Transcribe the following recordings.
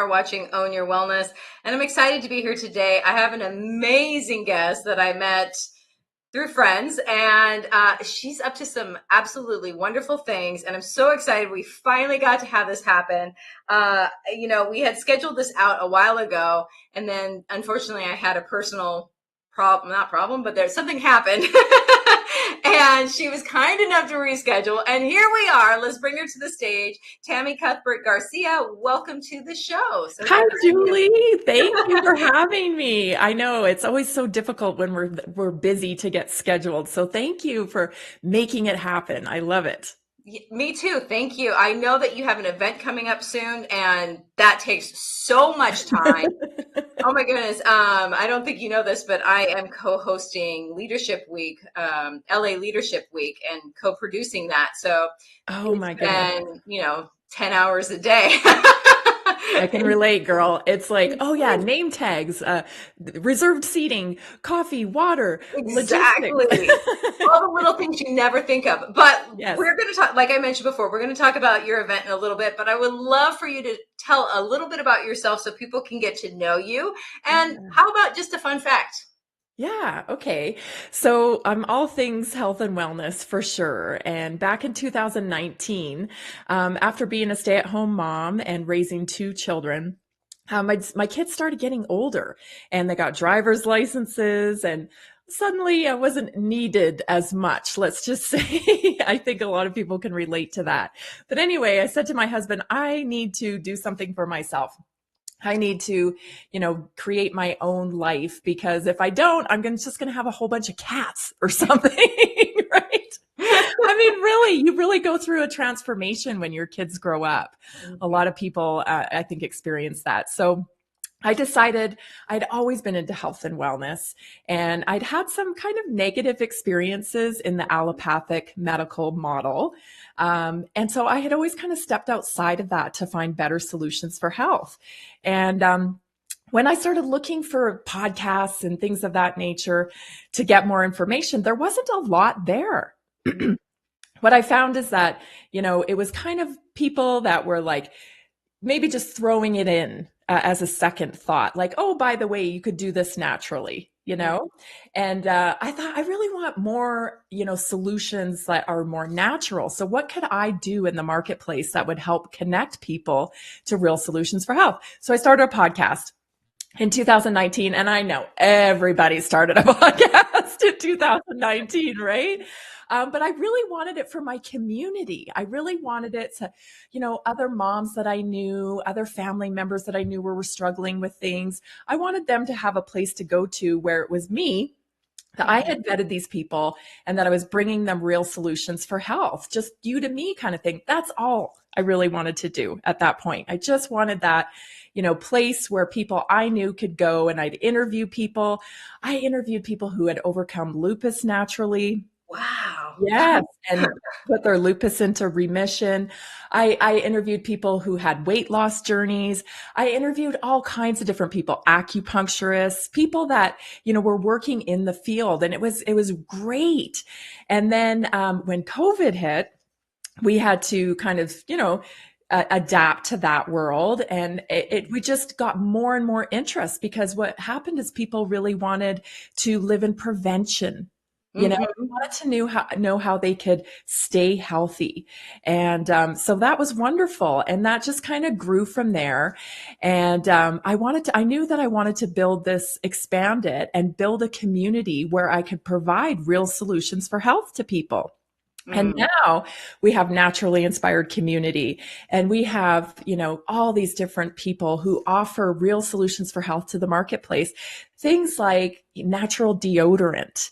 Watching Own Your Wellness, and I'm excited to be here today. I have an amazing guest that I met through friends, and she's up to some absolutely wonderful things, and I'm so excited we finally got to have this happen. We had scheduled this out a while ago, and then unfortunately I had a personal but something happened. And she was kind enough to reschedule. And here we are. Let's bring her to the stage. Tammy Cuthbert Garcia, welcome to the show. So hi, Julie. Thank you for having me. I know it's always so difficult when we're busy to get scheduled. So thank you for making it happen. I love it. Me too. Thank you. I know that you have an event coming up soon, and that takes so much time. Oh my goodness. I don't think you know this, but I am co-hosting Leadership Week, LA Leadership Week, and co-producing that. So oh my goodness. 10 hours a day. I can relate, girl. It's like, oh yeah, name tags, reserved seating, coffee, water, exactly. All the little things you never think of. But yes. We're going to talk, like I mentioned before, we're going to talk about your event in a little bit, but I would love for you to tell a little bit about yourself so people can get to know you. And how about just a fun fact? Yeah. Okay. So I'm all things health and wellness for sure. And back in 2019, after being a stay-at-home mom and raising two children, my kids started getting older and they got driver's licenses, and suddenly I wasn't needed as much. Let's just say, I think a lot of people can relate to that. But anyway, I said to my husband, I need to do something for myself. I need to, create my own life, because if I don't, I'm just going to have a whole bunch of cats or something, right? I mean, really, you really go through a transformation when your kids grow up. A lot of people, I think, experience that. So I decided I'd always been into health and wellness, and I'd had some kind of negative experiences in the allopathic medical model. And so I had always kind of stepped outside of that to find better solutions for health. And when I started looking for podcasts and things of that nature to get more information, there wasn't a lot there. What I found is that, it was kind of people that were like maybe just throwing it in as a second thought, like, oh, by the way, you could do this naturally, and I thought, I really want more, solutions that are more natural. So what could I do in the marketplace that would help connect people to real solutions for health? So I started a podcast in 2019, and I know everybody started a podcast in 2019, right? But I really wanted it for my community. I really wanted it to, other moms that I knew, other family members that I knew were struggling with things. I wanted them to have a place to go to where it was me, that I had vetted these people, and that I was bringing them real solutions for health, just you to me kind of thing. That's all I really wanted to do at that point. I just wanted that, place where people I knew could go, and I'd interview people. I interviewed people who had overcome lupus naturally. Wow. Wow. Yes, and put their lupus into remission. I interviewed people who had weight loss journeys. I interviewed all kinds of different people, acupuncturists, people that, were working in the field, and it was great. And then when COVID hit, we had to kind of, adapt to that world. And we just got more and more interest because what happened is people really wanted to live in prevention. Hmm. Wanted to know how they could stay healthy. And so that was wonderful. And that just kind of grew from there. And I knew that I wanted to expand it and build a community where I could provide real solutions for health to people. And Mm. now we have naturally inspired community, and we have, all these different people who offer real solutions for health to the marketplace. Things like natural deodorant,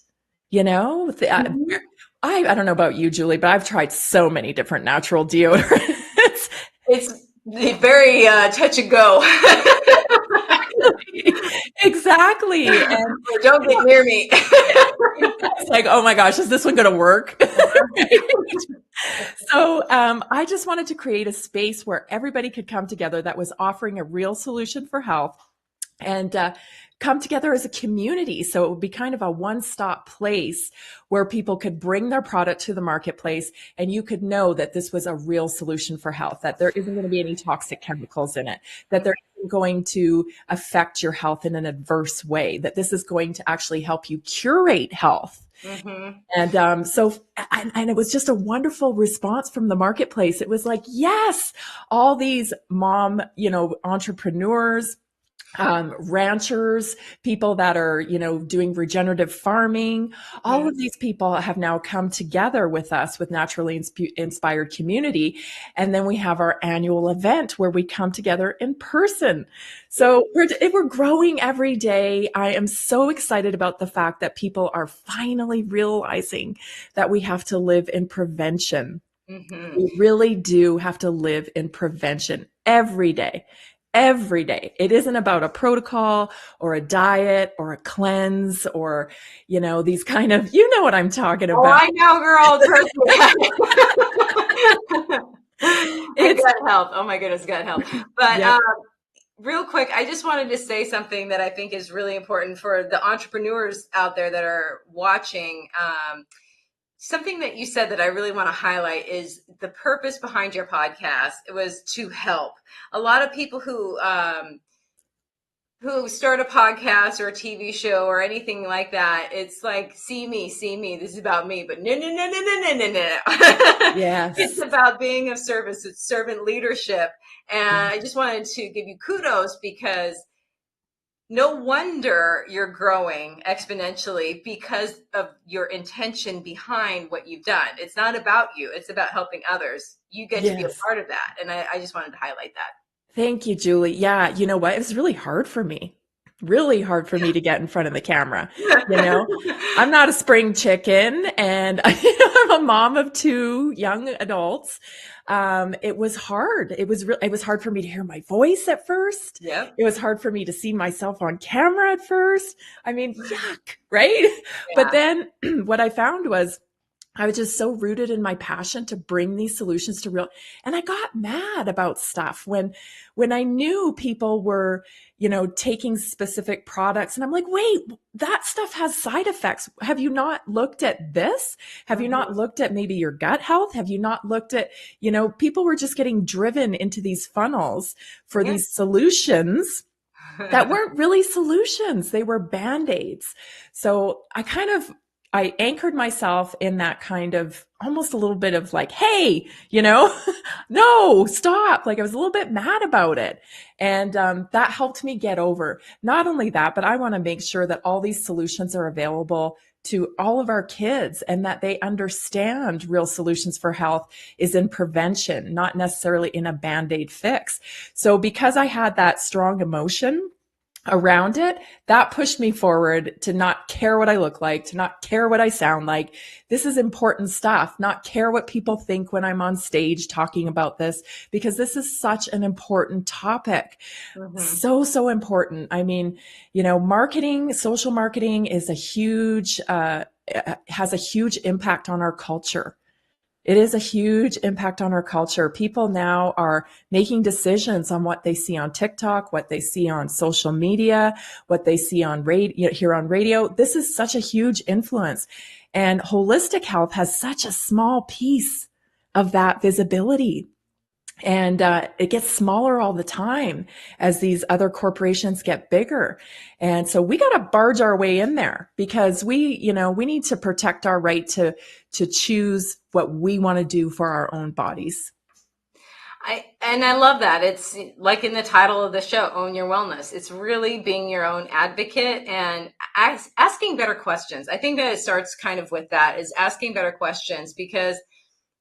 Mhm. I don't know about you, Julie, but I've tried so many different natural deodorants. It's very touch and go. Exactly. And Or don't get near me. it's like, oh my gosh, is this one going to work? So I just wanted to create a space where everybody could come together that was offering a real solution for health and come together as a community. So it would be kind of a one-stop place where people could bring their product to the marketplace and you could know that this was a real solution for health, that there isn't going to be any toxic chemicals in it, that there isn't going to affect your health in an adverse way, that this is going to actually help you curate health. Hmm. And and it was just a wonderful response from the marketplace. It was like, yes, all these mom, entrepreneurs, ranchers, people that are, doing regenerative farming. All Hmm. of these people have now come together with us with Naturally Inspired Community. And then we have our annual event where we come together in person. So we're growing every day. I am so excited about the fact that people are finally realizing that we have to live in prevention. Hmm. We really do have to live in prevention every day. Every day. It isn't about a protocol or a diet or a cleanse or, these kind of, what I'm talking Oh, about. I know, girl. Trust me. It's, Gut health. Oh my goodness, gut health. But yep. real quick, I just wanted to say something that I think is really important for the entrepreneurs out there that are watching. Something that you said that I really want to highlight is the purpose behind your podcast. It was to help. A lot of people who start a podcast or a TV show or anything like that, it's like, see me, this is about me. But no, no, no, no, no, no, no, no. It's Yes. about being of service. It's servant leadership. And I just wanted to give you kudos because no wonder you're growing exponentially because of your intention behind what you've done. It's not about you. It's about helping others. You get to be a Yes. part of that. And I just wanted to highlight that. Thank you, Julie. Yeah, you know what? It was really hard for me to get in front of the camera. You know, I'm not a spring chicken and I'm a mom of two young adults. It was hard. It was hard for me to hear my voice at first. Yep. It was hard for me to see myself on camera at first. I mean, yuck, right? But Yeah. then what I found was I was just so rooted in my passion to bring these solutions to real, and I got mad about stuff when I knew people were, taking specific products and I'm like, wait, that stuff has side effects. Have you not looked at this? Have you not Mhm. looked at maybe your gut health? Have you not looked at, people were just getting driven into these funnels for Yeah. these solutions that weren't really solutions. They were band-aids. So I anchored myself in that kind of almost a little bit of like, hey, no, stop. Like I was a little bit mad about it. And that helped me get over not only that, but I want to make sure that all these solutions are available to all of our kids and that they understand real solutions for health is in prevention, not necessarily in a band-aid fix. So because I had that strong emotion around it, that pushed me forward to not care what I look like, to not care what I sound like. This is important stuff, not care what people think when I'm on stage talking about this, because this is such an important topic. Mhm. So important. I mean, marketing, social marketing is a huge has a huge impact on our culture. It is a huge impact on our culture. People now are making decisions on what they see on TikTok, what they see on social media, what they see on radio, here on radio. This is such a huge influence. And holistic health has such a small piece of that visibility. And it gets smaller all the time as these other corporations get bigger. And so we got to barge our way in there because we need to protect our right to choose what we want to do for our own bodies. I love that. It's like in the title of the show, Own Your Wellness. It's really being your own advocate and asking better questions. I think that it starts kind of with that, is asking better questions, because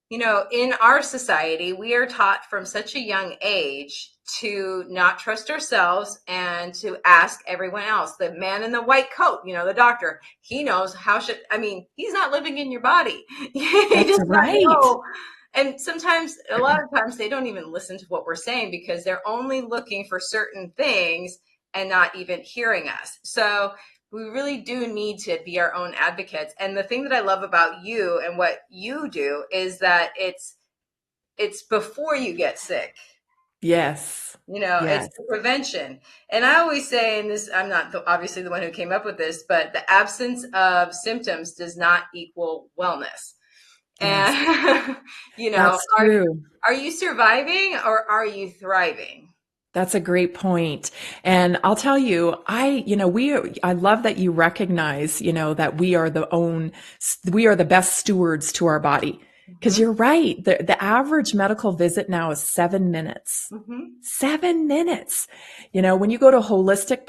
in our society, we are taught from such a young age to not trust ourselves and to ask everyone else. The man in the white coat, the doctor, he knows he's not living in your body. He That's does not right. know. And a lot of times they don't even listen to what we're saying because they're only looking for certain things and not even hearing us. So we really do need to be our own advocates. And the thing that I love about you and what you do is that it's before you get sick. Yes. It's Yes. the prevention. And I always say, and this, I'm not obviously the one who came up with this, but the absence of symptoms does not equal wellness. Yes. And, That's true. are you surviving or are you thriving? That's a great point. And I'll tell you, I love that you recognize, that we are the best stewards to our body. Because Mm-hmm. you're right. The average medical visit now is 7 minutes. Mm-hmm. 7 minutes. When you go to a holistic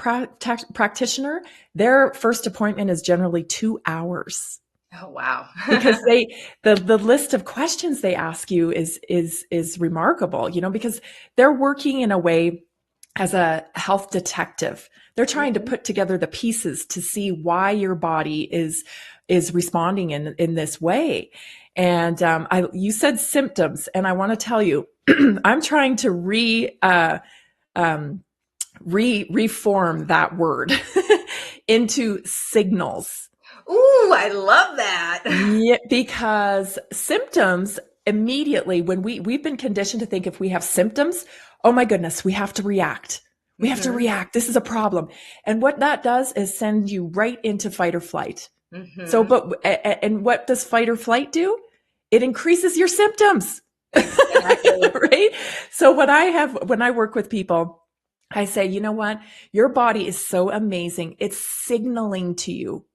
practitioner, their first appointment is generally 2 hours. Oh, wow. Because the list of questions they ask you is remarkable, because they're working in a way as a health detective. They're trying to put together the pieces to see why your body is responding in this way. And you said symptoms, and I want to tell you, I'm trying to reform that word into signals. Ooh, I love that. Yeah, because symptoms immediately, when we've been conditioned to think if we have symptoms, oh my goodness, we have to react. We have to react. This is a problem. And what that does is send you right into fight or flight. Mm-hmm. And what does fight or flight do? It increases your symptoms. Exactly. Right? So when I work with people, I say, you know what? Your body is so amazing. It's signaling to you.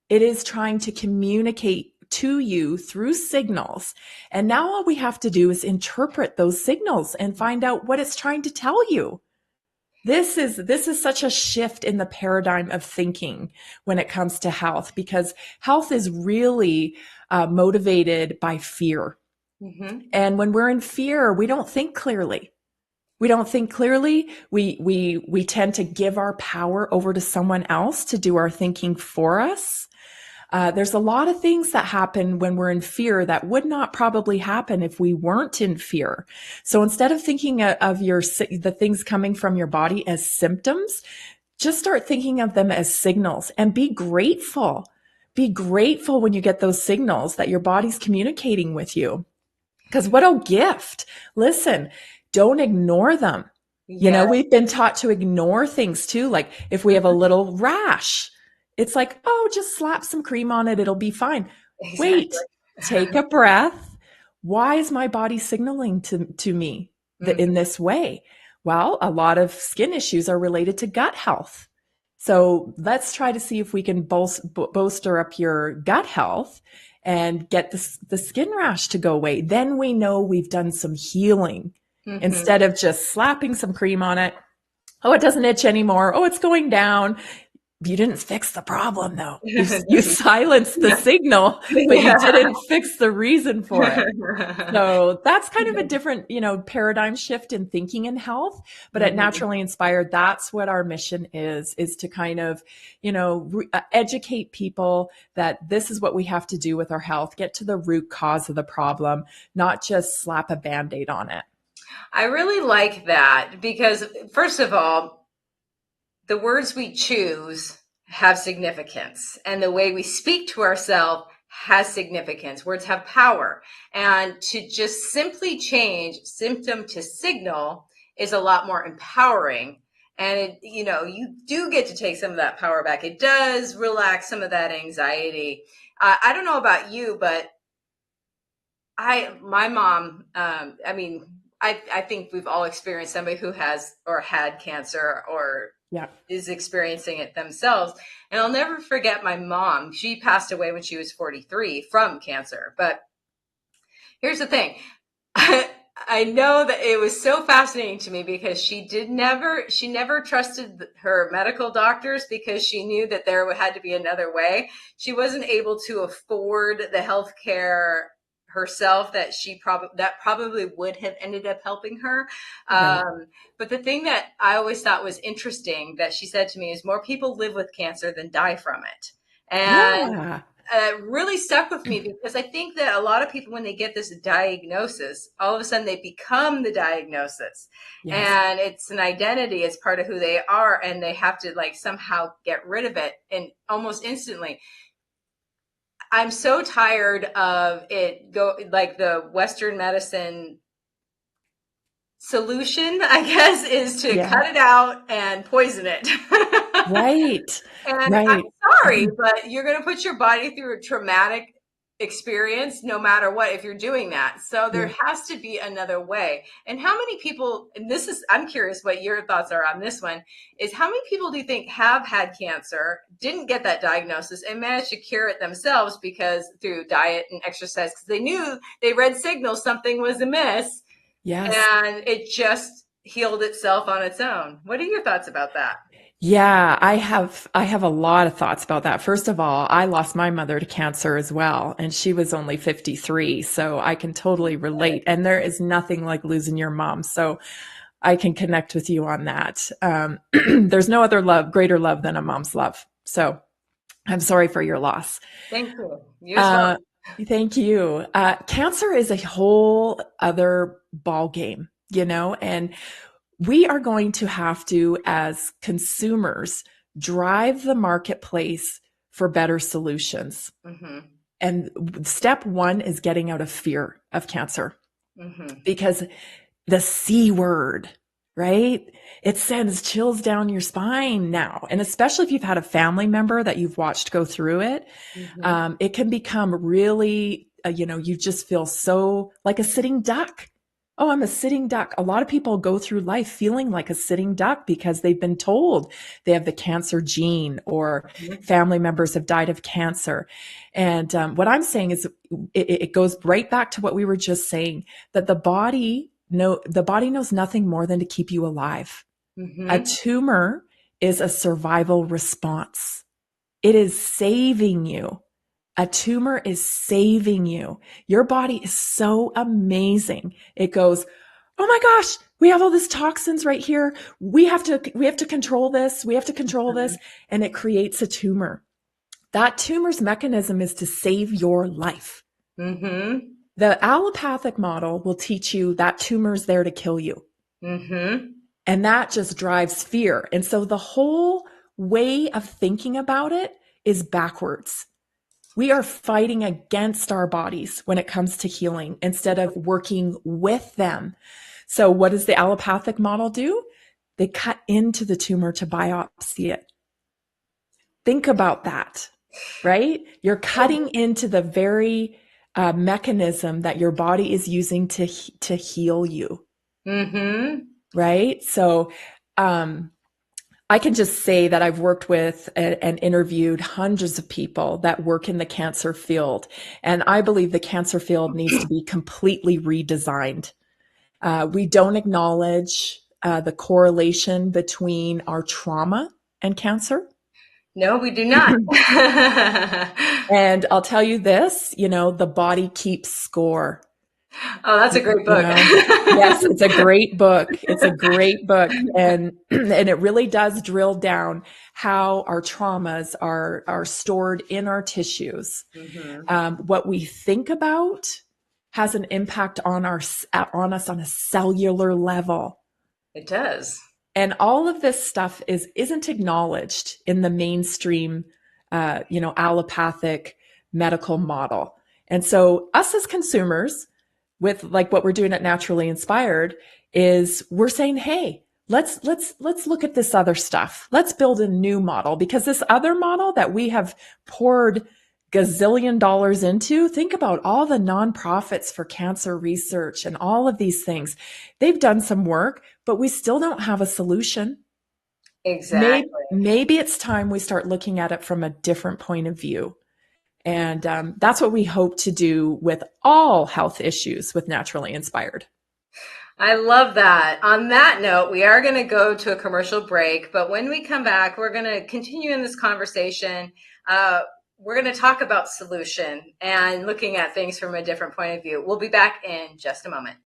It is trying to communicate to you through signals. And now all we have to do is interpret those signals and find out what it's trying to tell you. This is such a shift in the paradigm of thinking when it comes to health, because health is really motivated by fear. Mm-hmm. And when we're in fear, we don't think clearly. We don't think clearly. We tend to give our power over to someone else to do our thinking for us. There's a lot of things that happen when we're in fear that would not probably happen if we weren't in fear. So instead of thinking of the things coming from your body as symptoms, just start thinking of them as signals and be grateful. Be grateful when you get those signals that your body's communicating with you. Because what a gift. Listen, don't ignore them. Yeah. We've been taught to ignore things too. Like if we have a little rash, it's like, oh, just slap some cream on it. It'll be fine. Exactly. Wait, take a breath. Why is my body signaling to me in this way? Well, a lot of skin issues are related to gut health. So let's try to see if we can bolster up your gut health and get the skin rash to go away. Then we know we've done some healing instead of just slapping some cream on it. Oh, it doesn't itch anymore. Oh, it's going down. You didn't fix the problem though. You silenced the signal, but you didn't fix the reason for it. So that's kind of a different, paradigm shift in thinking in health, but at Naturally Inspired, that's what our mission is to kind of, educate people that this is what we have to do with our health, get to the root cause of the problem, not just slap a Band-Aid on it. I really like that because, first of all, the words we choose have significance, and the way we speak to ourselves has significance. Words have power, and to just simply change symptom to signal is a lot more empowering. And you do get to take some of that power back. It does relax some of that anxiety. I don't know about you, but my mom, I think we've all experienced somebody who has or had cancer or Yeah. is experiencing it themselves. And I'll never forget my mom. She passed away when she was 43 from cancer. But here's the thing. I know that it was so fascinating to me because she never trusted her medical doctors because she knew that there had to be another way. She wasn't able to afford the health care herself that probably would have ended up helping her. Right. But the thing that I always thought was interesting that she said to me is more people live with cancer than die from it. And Yeah. really stuck with me because I think that a lot of people, when they get this diagnosis, all of a sudden they become the diagnosis, Yes. and it's an identity. It's part of who they are, and they have to like somehow get rid of it, and almost instantly. I'm so tired of it go like the Western medicine solution, I guess, is to Yeah. cut it out and poison it. Right. And I'm Right. sorry, but you're going to put your body through a traumatic experience no matter what if you're doing that. So there Yeah. has to be another way. And how many people, and I'm curious what your thoughts are on this one, is how many people do you think have had cancer, didn't get that diagnosis, and managed to cure it themselves because through diet and exercise, because they read signals something was amiss, Yes. and it just healed itself on its own. What are your thoughts about that? Yeah, I have a lot of thoughts about that. First of all, I lost my mother to cancer as well, and she was only 53, so I can totally relate. And there is nothing like losing your mom, so I can connect with you on that. There's no other love, greater love than a mom's love. So I'm sorry for your loss. Thank you. You as well. Uh, Thank you. Cancer is a whole other ball game, and we are going to have to, as consumers, drive the marketplace for better solutions. Mm-hmm. And step one is getting out of fear of cancer Mm-hmm. because the C word, right? It sends chills down your spine now. And especially if you've had a family member that you've watched go through it, Mm-hmm. it can become really, you just feel so like a sitting duck. Oh, I'm a sitting duck. A lot of people go through life feeling like a sitting duck because they've been told they have the cancer gene or family members have died of cancer. And what I'm saying is it goes right back to what we were just saying, that the body knows nothing more than to keep you alive. A Mm-hmm. tumor is a survival response. It is saving you. A tumor is saving you. Your body is so amazing. It goes, "Oh my gosh, we have all these toxins right here. We have to control this. We have to control this." And it creates a tumor. That tumor's mechanism is to save your life. Mm-hmm. The allopathic model will teach you that tumor's there to kill you. Mm-hmm. And that just drives fear. And so the whole way of thinking about it is backwards. We are fighting against our bodies when it comes to healing instead of working with them. So what does the allopathic model do? They cut into the tumor to biopsy it. Think about that, right? You're cutting into the very mechanism that your body is using to heal you, Mm-hmm. right? So um, I can just say that I've worked with and interviewed hundreds of people that work in the cancer field. And I believe the cancer field needs to be completely redesigned. We don't acknowledge the correlation between our trauma and cancer. No, we do not. And I'll tell you this, the body keeps score. Oh, that's a great You book. know, yes, it's a great book. It's a great book, and and it really does drill down how our traumas are stored in our tissues. Mm-hmm. What we think about has an impact on us on a cellular level. It does. And all of this stuff isn't acknowledged in the mainstream, allopathic medical model. And so us as consumers, with like what we're doing at Naturally Inspired, is we're saying, hey, let's look at this other stuff. Let's build a new model, because this other model that we have poured gazillion dollars into, think about all the nonprofits for cancer research and all of these things. They've done some work, but we still don't have a solution. Exactly. Maybe it's time we start looking at it from a different point of view. And that's what we hope to do with all health issues with Naturally Inspired. I love that. On that note, we are going to go to a commercial break, but when we come back, we're going to continue in this conversation. We're going to talk about solution and looking at things from a different point of view. We'll be back in just a moment.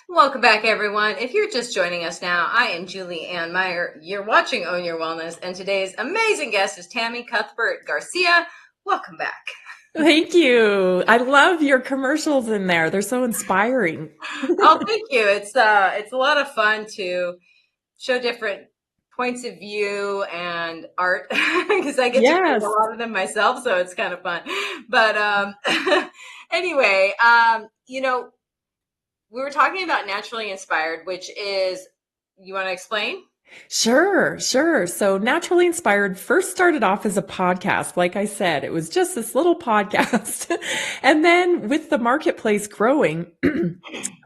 Welcome back, everyone. If you're just joining us now, I am Julie Ann Meyer. You're watching Own Your Wellness, and today's amazing guest is Tammy Cuthbert Garcia. Welcome back. Thank you. I love your commercials in there. They're so inspiring. Oh, thank you. It's a lot of fun to show different points of view and art, because I get to create a lot of them myself, so it's kind of fun. But anyway, we were talking about Naturally Inspired, which is, you want to explain? Sure. So Naturally Inspired first started off as a podcast. Like I said, it was just this little podcast. And then with the marketplace growing,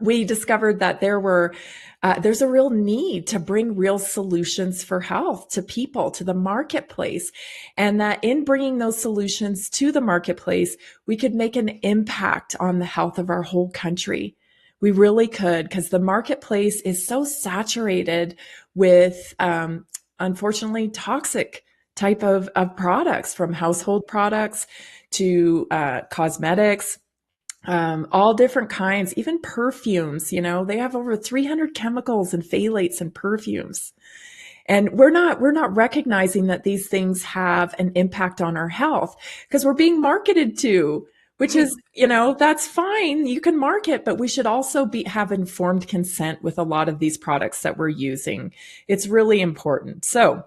we discovered that there's a real need to bring real solutions for health to people, to the marketplace. And that in bringing those solutions to the marketplace, we could make an impact on the health of our whole country. We really could, because the marketplace is so saturated with, unfortunately, toxic type of products, from household products to cosmetics, all different kinds, even perfumes. They have over 300 chemicals and phthalates in perfumes. And we're not recognizing that these things have an impact on our health, because we're being marketed to which is, that's fine. You can market, but we should also have informed consent with a lot of these products that we're using. It's really important. So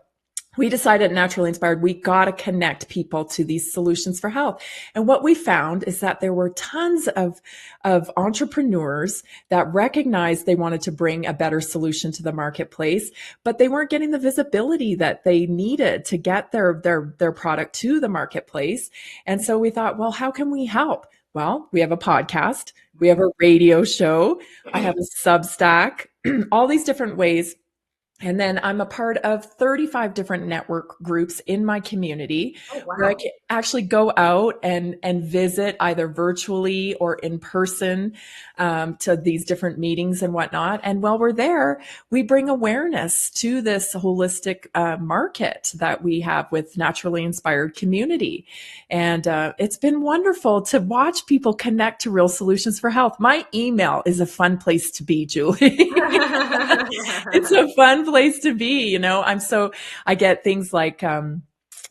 we decided at Naturally Inspired, we got to connect people to these solutions for health. And what we found is that there were tons of entrepreneurs that recognized they wanted to bring a better solution to the marketplace, but they weren't getting the visibility that they needed to get their product to the marketplace. And so we thought, well, how can we help? Well, we have a podcast, we have a radio show, I have a Substack, all these different ways. And then I'm a part of 35 different network groups in my community Oh, where I wow. can actually go out and visit either virtually or in person to these different meetings and whatnot. And while we're there, we bring awareness to this holistic market that we have with Naturally Inspired Community. And it's been wonderful to watch people connect to real solutions for health. My email is a fun place to be, Julie. It's a fun place to be. I get things like,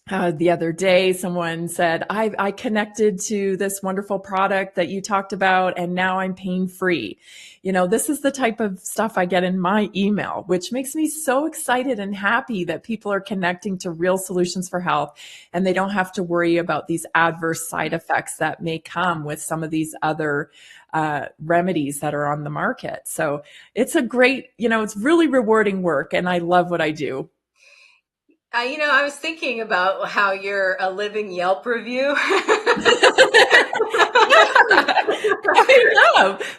the other day, someone said, I connected to this wonderful product that you talked about, and now I'm pain free. This is the type of stuff I get in my email, which makes me so excited and happy that people are connecting to real solutions for health, and they don't have to worry about these adverse side effects that may come with some of these other remedies that are on the market. So it's a great, it's really rewarding work, and I love what I do. I was thinking about how you're a living Yelp review.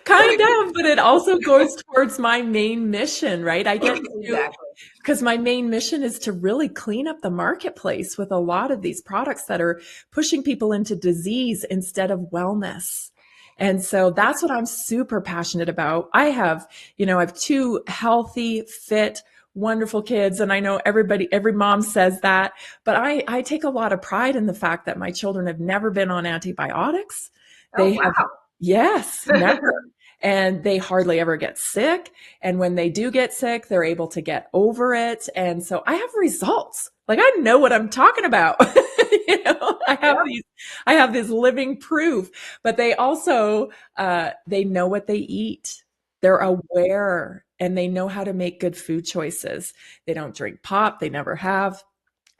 Kind of, but it also goes towards my main mission, right? I get to, Exactly. because my main mission is to really clean up the marketplace with a lot of these products that are pushing people into disease instead of wellness. And so that's what I'm super passionate about. I have two healthy, fit, wonderful kids. And I know every mom says that, but I take a lot of pride in the fact that my children have never been on antibiotics. Oh, They have, wow. yes, never. And they hardly ever get sick. And when they do get sick, they're able to get over it. And so I have results. Like, I know what I'm talking about. I have this living proof, but they also, they know what they eat. They're aware and they know how to make good food choices. They don't drink pop. They never have.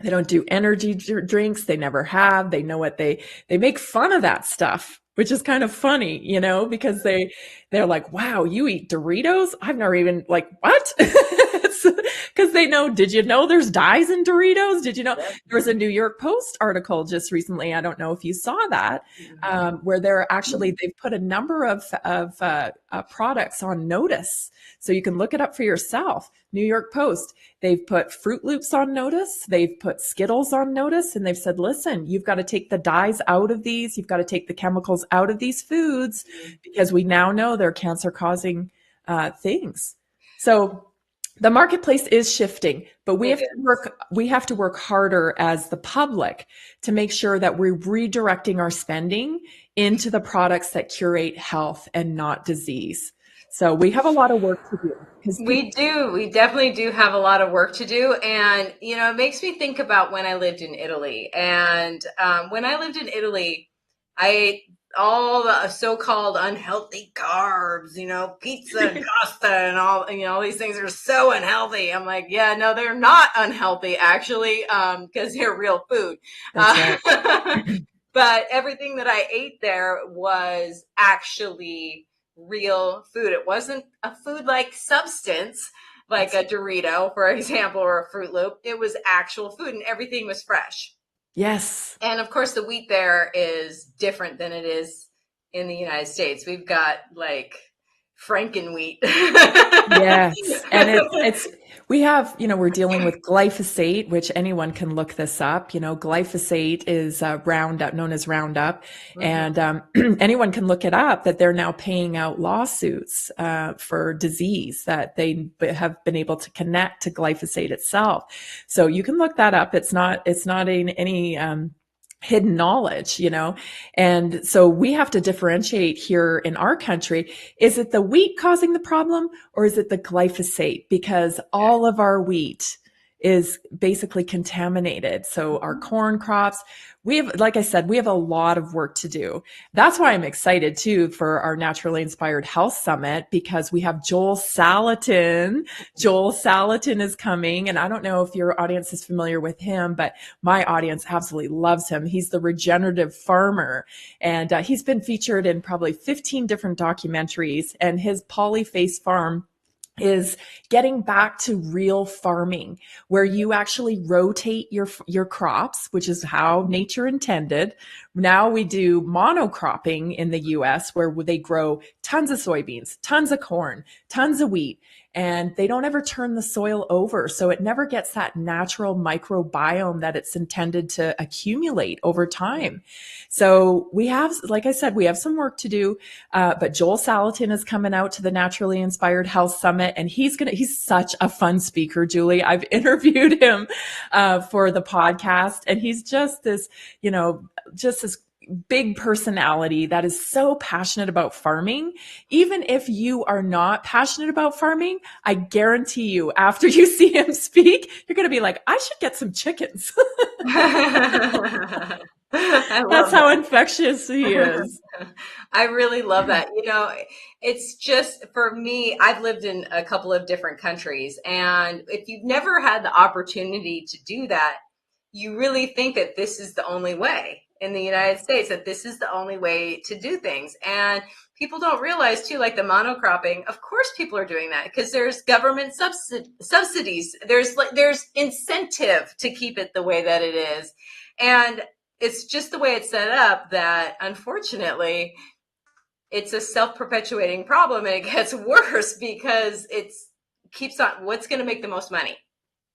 They don't do energy drinks. They never have. They know what they make fun of that stuff, which is kind of funny, because they're like, wow, you eat Doritos? I've never even, like, what? Because they know, did you know there's dyes in Doritos? Did you know there was a New York Post article just recently? I don't know if you saw that, where they've put a number of products on notice. So you can look it up for yourself. New York Post, they've put Fruit Loops on notice. They've put Skittles on notice. And they've said, listen, you've got to take the dyes out of these. You've got to take the chemicals out of these foods because we now know they're cancer causing things. So the marketplace is shifting, but we have to work harder as the public to make sure that we're redirecting our spending into the products that curate health and not disease. So we have a lot of work to do. We do. We definitely do have a lot of work to do. And, it makes me think about when I lived in Italy. And when I lived in Italy, I ate all the so-called unhealthy carbs, pizza and pasta and all these things are so unhealthy. I'm like, yeah, no, they're not unhealthy, actually, because they're real food. That's right. But everything that I ate there was actually real food. It wasn't a food-like substance like a Dorito, for example, or a Fruit Loop. It was actual food and everything was fresh. Yes. And of course, the wheat there is different than it is in the United States. We've got like Frankenwheat. Yes. And we have, we're dealing with glyphosate, which anyone can look this up. Glyphosate is Roundup, known as Roundup. Mm-hmm. And anyone can look it up that they're now paying out lawsuits for disease that they have been able to connect to glyphosate itself. So you can look that up. It's not in any hidden knowledge, and so we have to differentiate here in our country. Is it the wheat causing the problem or is it the glyphosate? Because all of our wheat is basically contaminated. So our Mhm. corn crops, we have, like I said, we have a lot of work to do. That's why I'm excited too for our Naturally Inspired Health Summit, because we have Joel Salatin. Joel Salatin is coming. And I don't know if your audience is familiar with him, but my audience absolutely loves him. He's the regenerative farmer, and he's been featured in probably 15 different documentaries, and his Polyface farm is getting back to real farming, where you actually rotate your crops, which is how nature intended. Now we do monocropping in the US, where they grow tons of soybeans, tons of corn, tons of wheat, and they don't ever turn the soil over. So it never gets that natural microbiome that it's intended to accumulate over time. So we have, like I said, we have some work to do. But Joel Salatin is coming out to the Naturally Inspired Health Summit, and he's such a fun speaker, Julie. I've interviewed him for the podcast, and he's just this, just this big personality that is so passionate about farming. Even if you are not passionate about farming, I guarantee you, after you see him speak, you're going to be like, I should get some chickens. I That's love how infectious he that. is. I really love that. It's just for me, I've lived in a couple of different countries, and if you've never had the opportunity to do that, you really think that this is the only way in the United States, that this is the only way to do things. And people don't realize too, like the monocropping, of course people are doing that because there's government subsidies. There's incentive to keep it the way that it is. And it's just the way it's set up that unfortunately it's a self-perpetuating problem, and it gets worse because it's keeps on what's going to make the most money.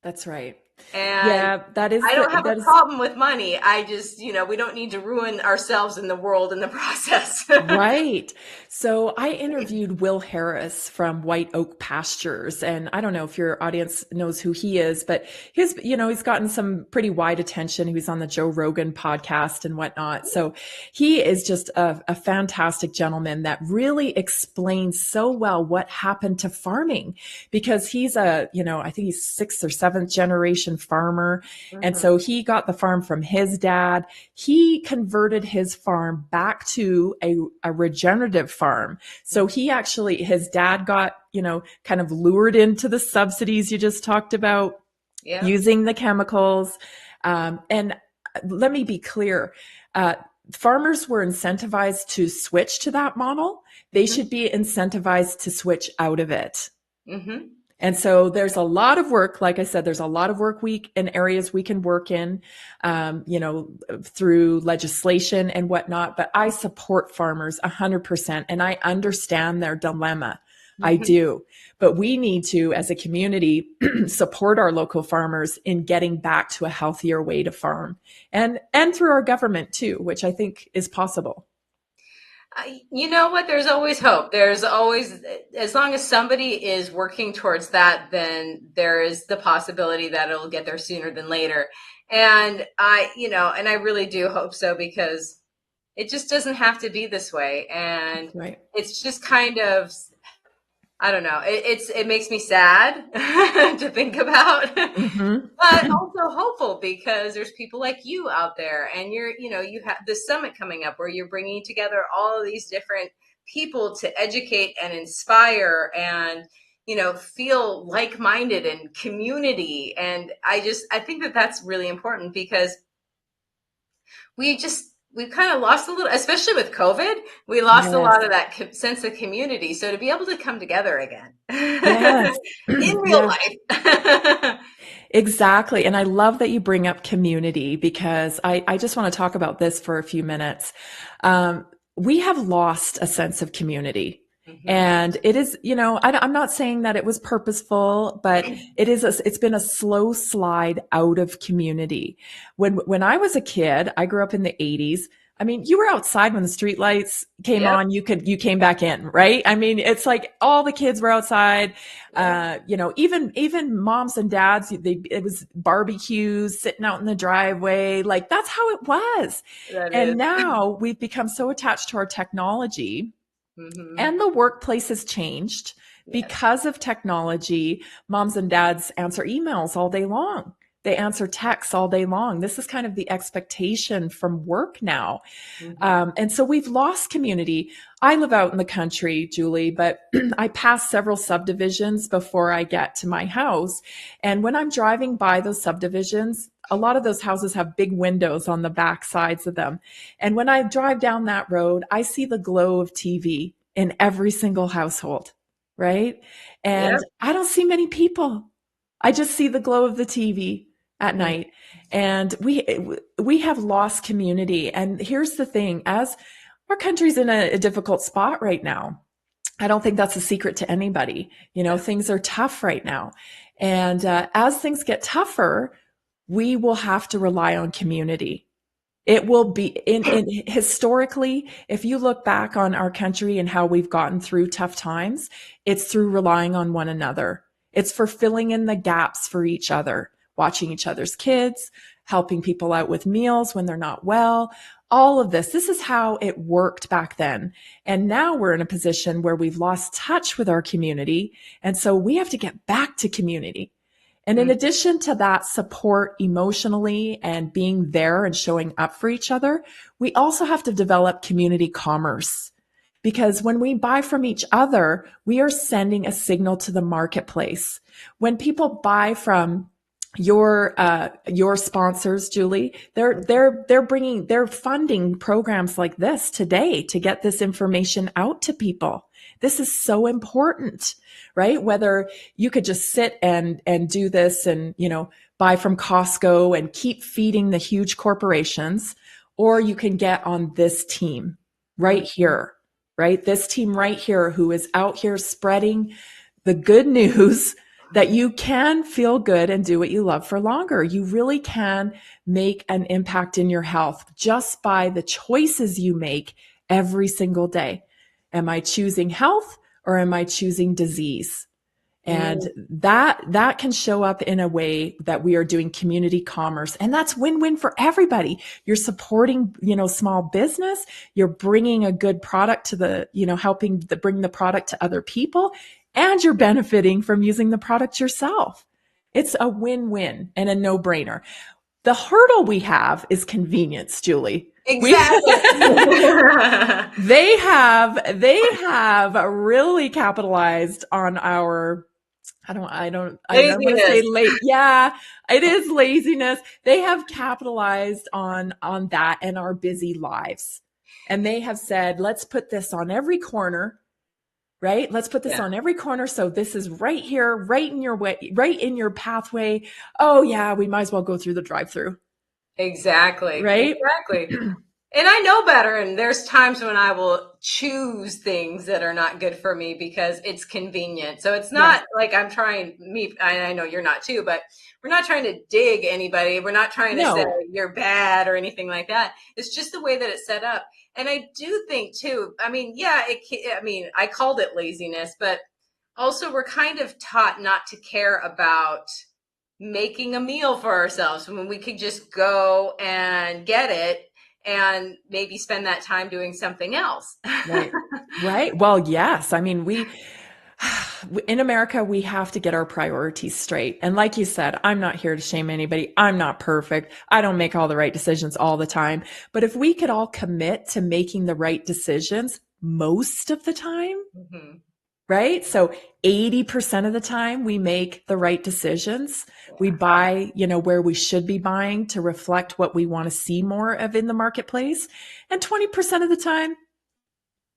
That's right. And Yeah, that is I don't have a that is problem with money. I just, we don't need to ruin ourselves and the world in the process. right. So I interviewed Will Harris from White Oak Pastures, and I don't know if your audience knows who he is, but he's gotten some pretty wide attention. He was on the Joe Rogan podcast and whatnot. So he is just a fantastic gentleman that really explains so well what happened to farming, because he's I think he's sixth or seventh generation farmer. And Mhm. so he got the farm from his dad. He converted his farm back to a regenerative farm. So his dad got, kind of lured into the subsidies you just talked about, Yeah. using the chemicals. And let me be clear. Farmers were incentivized to switch to that model. They Hmm. should be incentivized to switch out of it. Hmm. And so there's a lot of work. Like I said, there's a lot of work in areas we can work in, through legislation and whatnot. But I support farmers 100%, and I understand their dilemma. I Hmm. do. But we need to, as a community, support our local farmers in getting back to a healthier way to farm, and through our government too, which I think is possible. You know what? There's always hope. There's always, as long as somebody is working towards that, then there is the possibility that it'll get there sooner than later. And I really do hope so, because it just doesn't have to be this way. And Right. it's just kind of, I don't know. It makes me sad to think about, Hmm. but also hopeful, because there's people like you out there, and you have this summit coming up where you're bringing together all of these different people to educate and inspire and feel like-minded and community. And I think that that's really important, because we've kind of lost a little, especially with COVID. We lost a lot Yes. of that sense of community. So to be able to come together again Yes. in real Yeah. life. Exactly. And I love that you bring up community, because I just want to talk about this for a few minutes. We have lost a sense of community. Hmm. And it is, I'm not saying that it was purposeful, but it's been a slow slide out of community. When I was a kid, I grew up in the 80s. I mean, you were outside when the street lights came Yep. on, you came back in, right? I mean, it's like all the kids were outside. Yep. Even moms and dads, it was barbecues, sitting out in the driveway. Like that's how it was. That And is. now we've become so attached to our technology, Hmm. and the workplace has changed. Yes. Because of technology, moms and dads answer emails all day long. They answer texts all day long. This is kind of the expectation from work now. Hmm. And so we've lost community. I live out in the country, Julie, but I pass several subdivisions before I get to my house. And when I'm driving by those subdivisions, a lot of those houses have big windows on the back sides of them. And when I drive down that road, I see the glow of TV in every single household, right? And Yep. I don't see many people. I just see the glow of the TV at night. And we have lost community. And here's the thing, as our country's in a difficult spot right now. I don't think that's a secret to anybody. You know, Yeah. things are tough right now. And as things get tougher, we will have to rely on community. It will be in historically, if you look back on our country and how we've gotten through tough times, it's through relying on one another. It's for filling in the gaps for each other, watching each other's kids, helping people out with meals when they're not well. All of this. This is how it worked back then. And now we're in a position where we've lost touch with our community. And so we have to get back to community. And in Mm. addition to that support emotionally and being there and showing up for each other, we also have to develop community commerce. Because when we buy from each other, we are sending a signal to the marketplace. When people buy from your sponsors, Julie, they're funding programs like this today to get this information out to people. This is so important, right? Whether you could just sit and do this and, you know, buy from Costco and keep feeding the huge corporations, or you can get on this team right here, right? This team right here who is out here spreading the good news that you can feel good and do what you love for longer. You really can make an impact in your health just by the choices you make every single day. Am I choosing health or am I choosing disease? And Mm. that can show up in a way that we are doing community commerce, and that's win-win for everybody. You're supporting, you know, small business. You're bringing a good product to the, you know, helping to bring the product to other people, and you're benefiting from using the product yourself. It's a win-win and a no-brainer. The hurdle we have is convenience, Julie. We Exactly. they have really capitalized on our I don't want to say Laziness. late. Yeah, it is laziness. They have capitalized on that and our busy lives. And they have said, let's put this on every corner, right? Let's put this Yeah. on every corner. So this is right here, right in your way, right in your pathway. Oh yeah, we might as well go through the drive-through, Exactly. right? Exactly. And I know better. And there's times when I will choose things that are not good for me because it's convenient. So it's Yes. not like I'm trying me. I know you're not too, but we're not trying to dig anybody. We're not trying to say No. you're bad or anything like that. It's just the way that it's set up. And I do think too, I mean, yeah, I mean, I called it laziness, but also we're kind of taught not to care about making a meal for ourselves when we could just go and get it and maybe spend that time doing something else. Right. Right. Well, yes. I mean, we in America, we have to get our priorities straight. And like you said, I'm not here to shame anybody. I'm not perfect. I don't make all the right decisions all the time. But if we could all commit to making the right decisions most of the time, Mhm. right? So 80% of the time we make the right decisions. We Yeah, buy, you know, where we should be buying to reflect what we want to see more of in the marketplace. And 20% of the time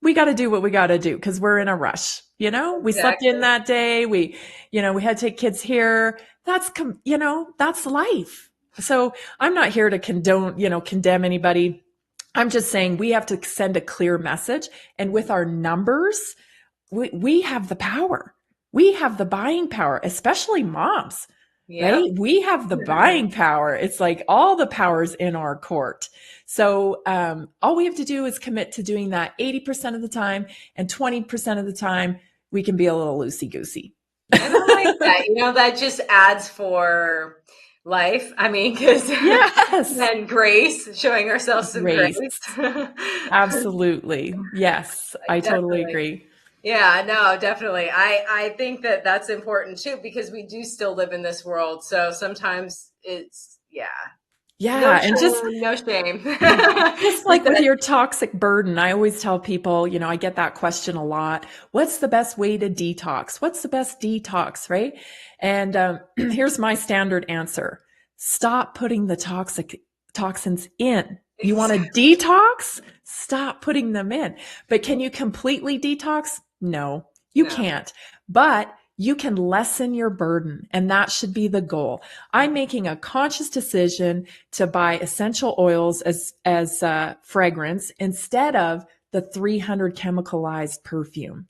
we got to do what we got to do because we're in a rush. You know, we slept in exactly. that day. You know, we had to take kids here. You know, that's life. So I'm not here to condemn anybody. I'm just saying we have to send a clear message. And with our numbers, we have the power. We have the buying power, especially moms, Yep. right? We have the buying power. It's like all the power's in our court. So all we have to do is commit to doing that 80% of the time, and 20% of the time we can be a little loosey goosey. And I like that. You know, that just adds for life. I mean, because Yes. and grace, showing ourselves some Grace. grace. Absolutely. Yes, I totally Definitely. agree. Yeah, no, definitely. I think that that's important too because we do still live in this world. So sometimes it's, yeah, no Yeah. And shame, no shame. just Just like with that, your toxic burden, I always tell people, I get that question a lot. What's the best way to detox? What's the best detox, right? And here's my standard answer. Stop putting the toxins in. You want to detox? Stop putting them in. But can you completely detox? No, you no. can't. But you can lessen your burden, and that should be the goal. I'm making a conscious decision to buy essential oils as fragrance instead of the 300 chemicalized perfume.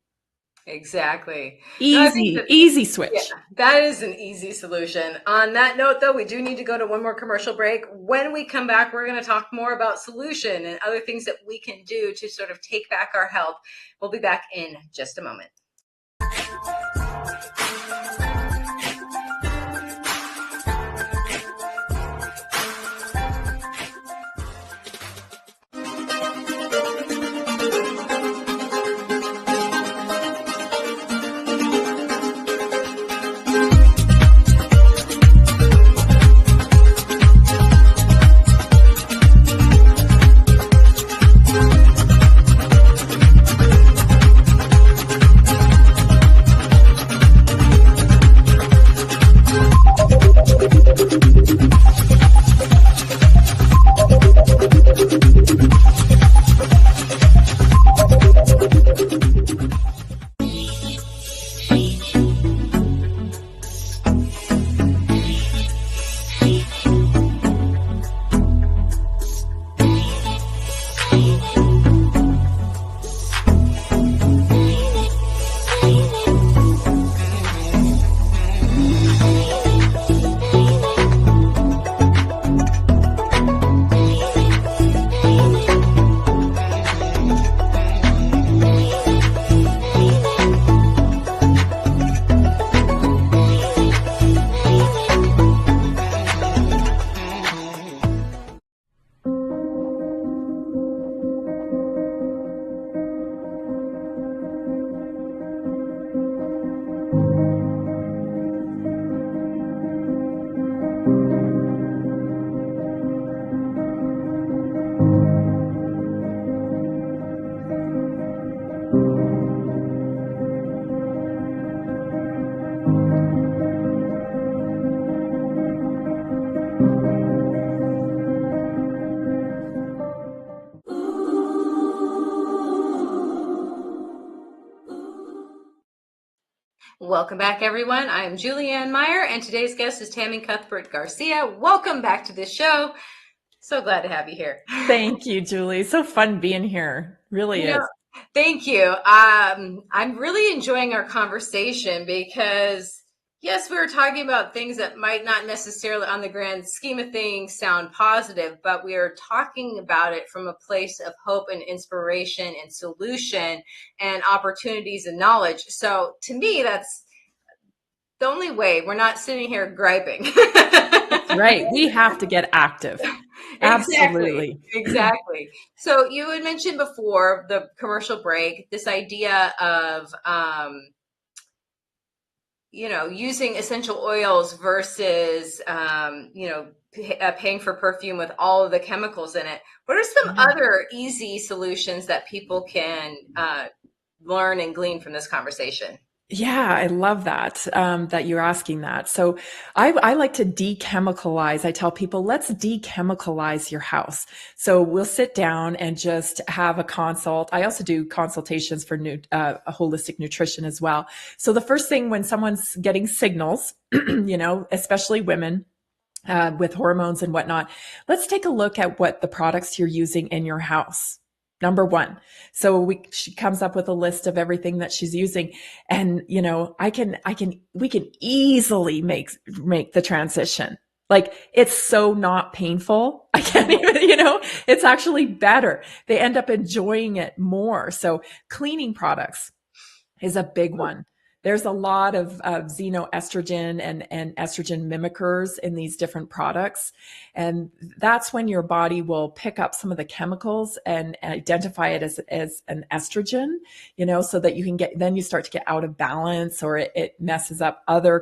Exactly. No, I think Easy, that, easy yeah, switch. that is an easy solution. On that note, though, we do need to go to one more commercial break. When we come back, we're going to talk more about solution and other things that we can do to sort of take back our health. We'll be back in just a moment. Welcome back, everyone. I am Julianne Meyer, and today's guest is Tammy Cuthbert Garcia. Welcome back to the show. So glad to have you here. Thank you, Julie. So fun being here. Really You know, is. thank you. I'm really enjoying our conversation because, yes, we were talking about things that might not necessarily, on the grand scheme of things, sound positive, but we are talking about it from a place of hope and inspiration and solution and opportunities and knowledge. So, to me, that's the only way. We're not sitting here griping. That's right. We have to get active. Exactly, Absolutely. exactly. So you had mentioned before the commercial break, this idea of, using essential oils versus, paying for perfume with all of the chemicals in it. What are some Yeah. other easy solutions that people can learn and glean from this conversation? Yeah, I love that, that you're asking that. So I like to decemicalize. I tell people, let's decemicalize your house. So we'll sit down and just have a consult. I also do consultations for a holistic nutrition as well. So the first thing when someone's getting signals, especially women, with hormones and whatnot, let's take a look at what the products you're using in your house. Number one. So she comes up with a list of everything that she's using. And, we can easily make the transition. Like it's so not painful. I can't even, it's actually better. They end up enjoying it more. So cleaning products is a big one. There's a lot of xenoestrogen and estrogen mimickers in these different products. And that's when your body will pick up some of the chemicals and identify it as an estrogen, so that you can then you start to get out of balance, or it messes up other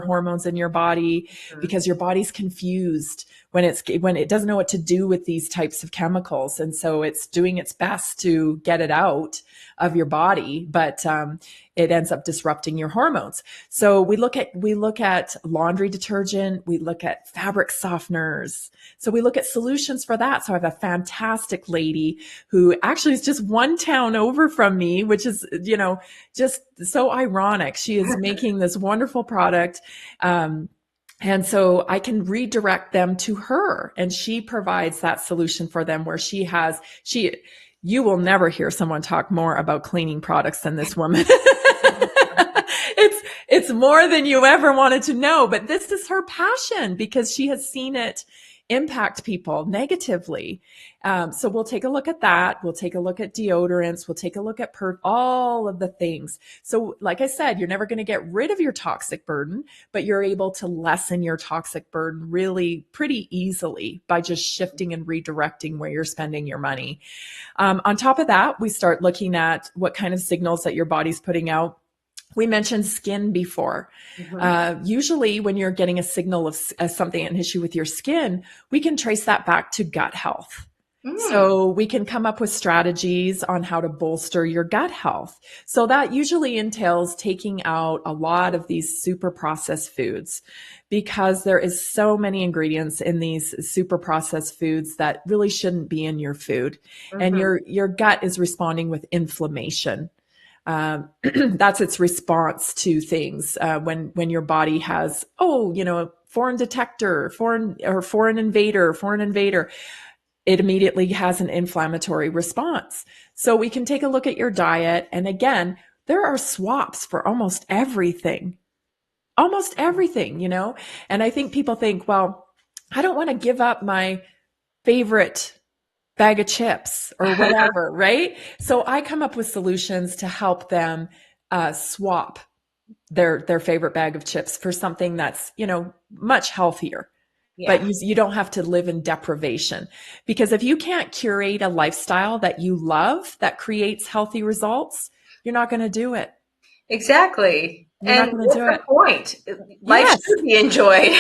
hormones in your body, Mhm. because your body's confused when it doesn't know what to do with these types of chemicals. And so it's doing its best to get it out of your body, but it ends up disrupting your hormones. So we look at laundry detergent, we look at fabric softeners. So we look at solutions for that. So I have a fantastic lady who actually is just one town over from me, which is, just so ironic. She is making this wonderful product. And so I can redirect them to her, and she provides that solution for them, where you will never hear someone talk more about cleaning products than this woman. It's more than you ever wanted to know, but this is her passion because she has seen it impact people negatively. So we'll take a look at that. We'll take a look at deodorants. We'll take a look at all of the things. So like I said, you're never going to get rid of your toxic burden, but you're able to lessen your toxic burden really pretty easily by just shifting and redirecting where you're spending your money. On top of that, we start looking at what kind of signals that your body's putting out. We mentioned skin before. Mhm. Usually when you're getting a signal of something, an issue with your skin, we can trace that back to gut health. Mm. So we can come up with strategies on how to bolster your gut health. So that usually entails taking out a lot of these super processed foods, because there is so many ingredients in these super processed foods that really shouldn't be in your food. And Mhm. your gut is responding with inflammation. That's its response to things. When your body has, foreign detector, foreign invader, it immediately has an inflammatory response. So we can take a look at your diet. And again, there are swaps for almost everything. And I think people think, well, I don't want to give up my favorite bag of chips or whatever, right? So I come up with solutions to help them swap their favorite bag of chips for something that's, much healthier. Yeah. But you don't have to live in deprivation, because if you can't curate a lifestyle that you love that creates healthy results, you're not going to do it. Exactly. You're not And going to what's do the it. point? Life Yes. should be enjoyed.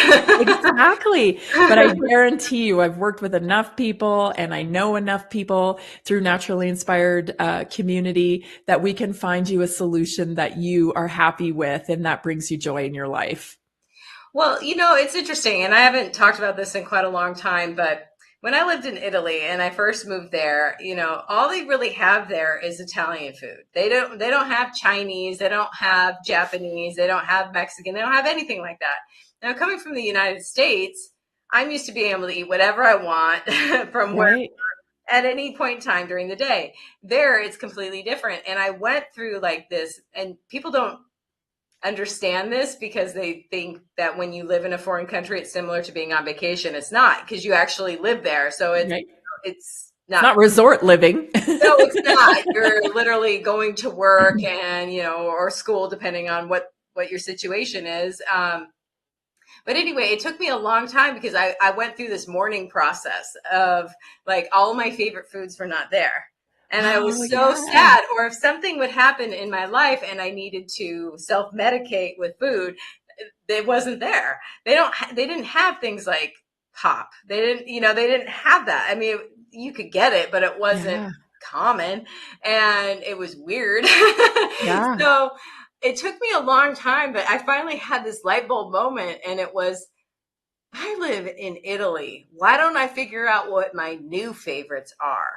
Exactly. But I guarantee you, I've worked with enough people and I know enough people through naturally inspired community that we can find you a solution that you are happy with and that brings you joy in your life. Well, it's interesting, and I haven't talked about this in quite a long time, but when I lived in Italy and I first moved there, all they really have there is Italian food. They don't have Chinese, they don't have Japanese, they don't have Mexican, they don't have anything like that. Now, coming from the United States, I'm used to being able to eat whatever I want from where Right? at any point in time during the day. There, it's completely different. And I went through like this, and people don't understand this because they think that when you live in a foreign country, it's similar to being on vacation. It's not, because you actually live there. So Right. it's It's not. not resort living. No, it's not. You're literally going to work and, or school, depending on what your situation is. But anyway, it took me a long time because I went through this mourning process of like all my favorite foods were not there. And I Oh, was so yeah. sad. Or if something would happen in my life and I needed to self medicate with food, it wasn't there. They didn't have things like pop. They didn't have that. I mean, you could get it, but it wasn't Yeah. common and it was weird. Yeah. So it took me a long time, but I finally had this light bulb moment, and it was, I live in Italy. Why don't I figure out what my new favorites are?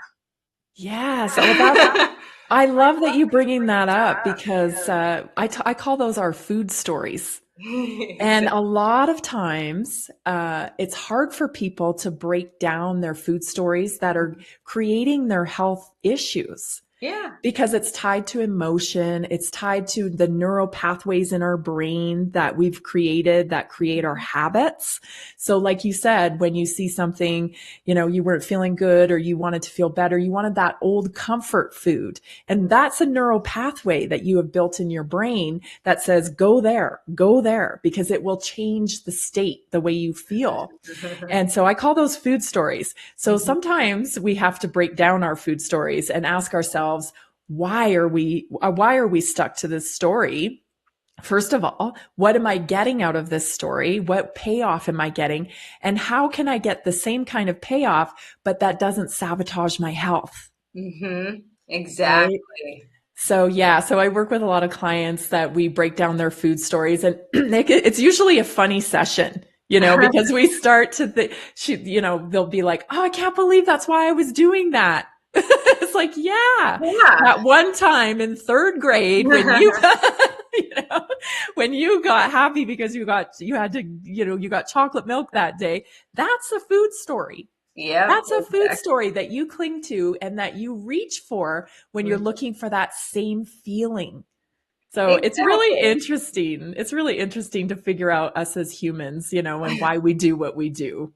Yes. Oh, I love that you bringing that up, because I call those our food stories. And Exactly. a lot of times, it's hard for people to break down their food stories that are creating their health issues. Yeah. because it's tied to emotion. It's tied to the neural pathways in our brain that we've created that create our habits. So like you said, when you see something, you weren't feeling good or you wanted to feel better, you wanted that old comfort food. And that's a neural pathway that you have built in your brain that says, go there, because it will change the state, the way you feel. And so I call those food stories. So sometimes we have to break down our food stories and ask ourselves, why are we stuck to this story? First of all, what am I getting out of this story? What payoff am I getting? And how can I get the same kind of payoff, but that doesn't sabotage my health? Mm-hmm. Right. Exactly. So yeah, so I work with a lot of clients that we break down their food stories, and it's usually a funny session, because we start to they'll be like, "Oh, I can't believe that's why I was doing that." It's like, yeah, Yeah. that one time in third grade when you know, when you got happy because you got chocolate milk that day, that's a food story. Yep. That's a food story that you cling to and that you reach for when you're Exactly. looking for that same feeling. So it's really Exactly. interesting. It's really interesting to figure out us as humans, and why we do what we do.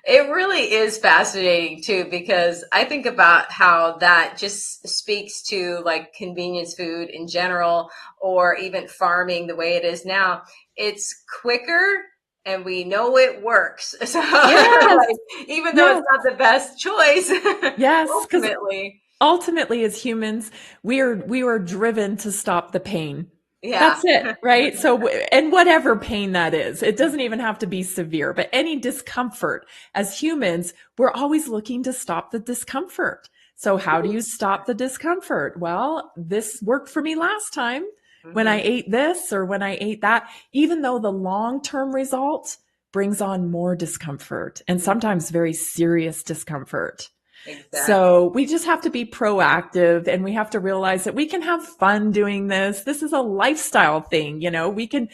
It really is fascinating too, because I think about how that just speaks to like convenience food in general, or even farming the way it is now. It's quicker and we know it works. So Yes. like, even though it's Yes. not the best choice, Yes. Because ultimately, ultimately, as humans, we are driven to stop the pain. yeah. That's it, right? So, and whatever pain that is, it doesn't even have to be severe, but any discomfort, as humans, we're always looking to stop the discomfort. So how do you stop the discomfort? Well, this worked for me last time when I Mhm. ate this or when I ate that, even though the long-term result brings on more discomfort and sometimes very serious discomfort. Exactly. So we just have to be proactive, and we have to realize that we can have fun doing this. This is a lifestyle thing. We can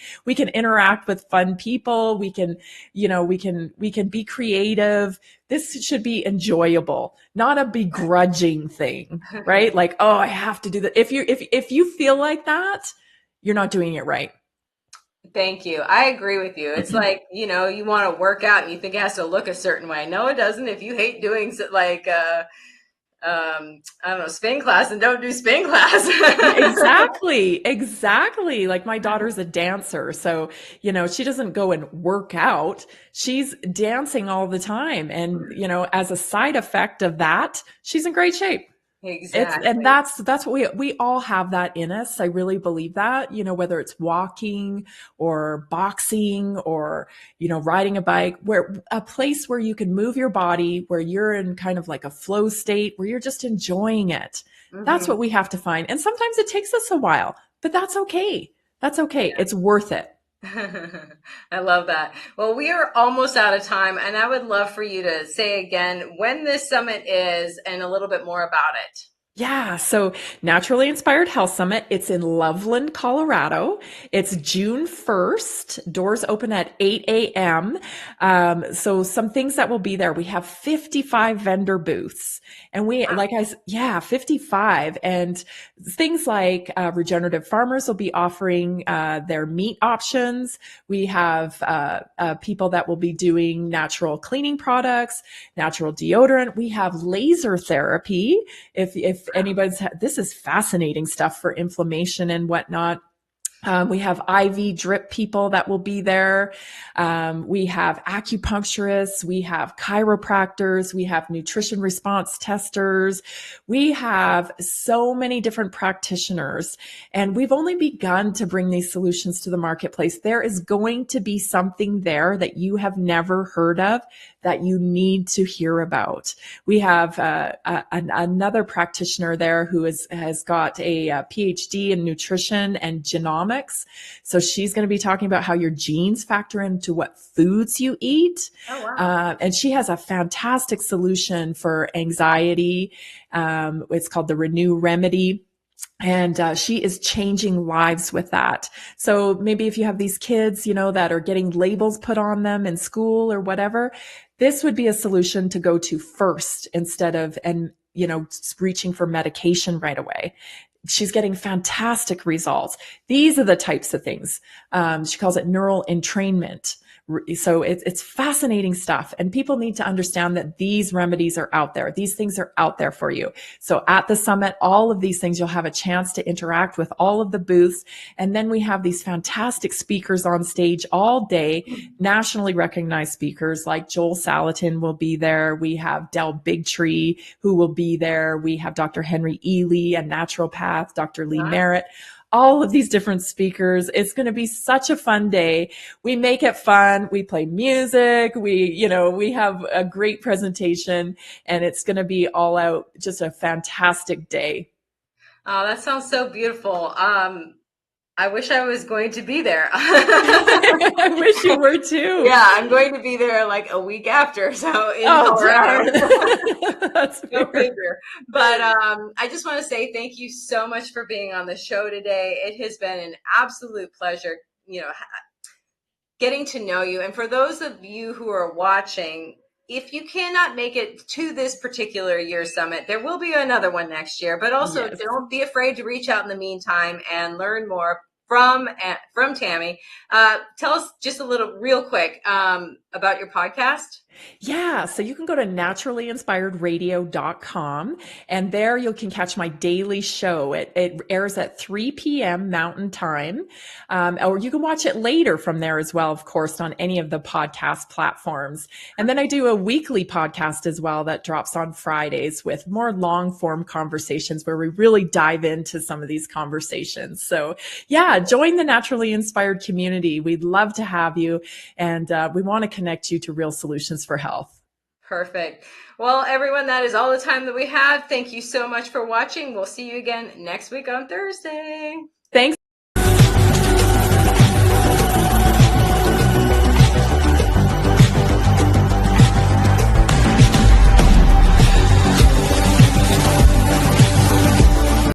interact with fun people. We can be creative. This should be enjoyable, not a begrudging thing, right? Like, oh, I have to do that. If you feel like that, you're not doing it right. Thank you. I agree with you. It's like, you want to work out and you think it has to look a certain way. No, it doesn't. If you hate doing like, I don't know, spin class, and don't do spin Yeah, class. exactly. Exactly. Like my daughter's a dancer. So, she doesn't go and work out. She's dancing all the time. And, as a side effect of that, she's in great shape. And Exactly. that's what we all have that in us. I really believe that, whether it's walking or boxing or, riding a bike, where a place where you can move your body, where you're in kind of like a flow state, where you're just enjoying it. That's Hmm. what we have to find. And sometimes it takes us a while, but that's okay. That's okay. It's worth it. I love that. Well, we are almost out of time, and I would love for you to say again when this summit is and a little bit more about it. Yeah. So Naturally Inspired Health Summit, it's in Loveland, Colorado. It's June 1st. Doors open at 8 a.m. So some things that will be there. We have 55 vendor booths and Wow. 55. And things like regenerative farmers will be offering their meat options. We have people that will be doing natural cleaning products, natural deodorant. We have laser therapy if anybody's this is fascinating stuff for inflammation and whatnot. We have IV drip people that will be there. We have acupuncturists. We have chiropractors. We have nutrition response testers. We have so many different practitioners, and we've only begun to bring these solutions to the marketplace. There is going to be something there that you have never heard of that you need to hear about. We have another practitioner there who has got a PhD in nutrition and genomics. So she's going to be talking about how your genes factor into what foods you eat. Oh, wow. And she has a fantastic solution for anxiety. It's called the Renew Remedy. And she is changing lives with that. So maybe if you have these kids, that are getting labels put on them in school or whatever, this would be a solution to go to first instead of, and reaching for medication right away. She's getting fantastic results. These are the types of things. She calls it neural entrainment. So it's fascinating stuff. And people need to understand that these remedies are out there. These things are out there for you. So at the summit, all of these things, you'll have a chance to interact with all of the booths. And then we have these fantastic speakers on stage all day, nationally recognized speakers like Joel Salatin will be there. We have Del Bigtree who will be there. We have Dr. Henry Ely, a naturopath, Dr. Lee Merritt, all of these different speakers. It's going to be such a fun day. We make it fun. We play music. We have a great presentation, and it's going to be all out, just a fantastic day. Oh, that sounds so beautiful. I wish I was going to be there. I wish you were too. Yeah, I'm going to be there like a week after, so in Colorado. That's Go figure. But I just want to say thank you so much for being on the show today. It has been an absolute pleasure, getting to know you. And for those of you who are watching, if you cannot make it to this particular year's summit, there will be another one next year. But also, don't be afraid to reach out in the meantime and learn more from Tammy. Tell us just a little real quick about your podcast. Yeah, so you can go to naturallyinspiredradio.com, and there you can catch my daily show. It airs at 3 p.m. Mountain Time, or you can watch it later from there as well, of course, on any of the podcast platforms. And then I do a weekly podcast as well that drops on Fridays with more long form conversations where we really dive into some of these conversations. So yeah, join the Naturally Inspired community. We'd love to have you, and we want to connect you to real solutions for health. Perfect. Well, everyone, that is all the time that we have. Thank you so much for watching. We'll see you again next week on Thursday.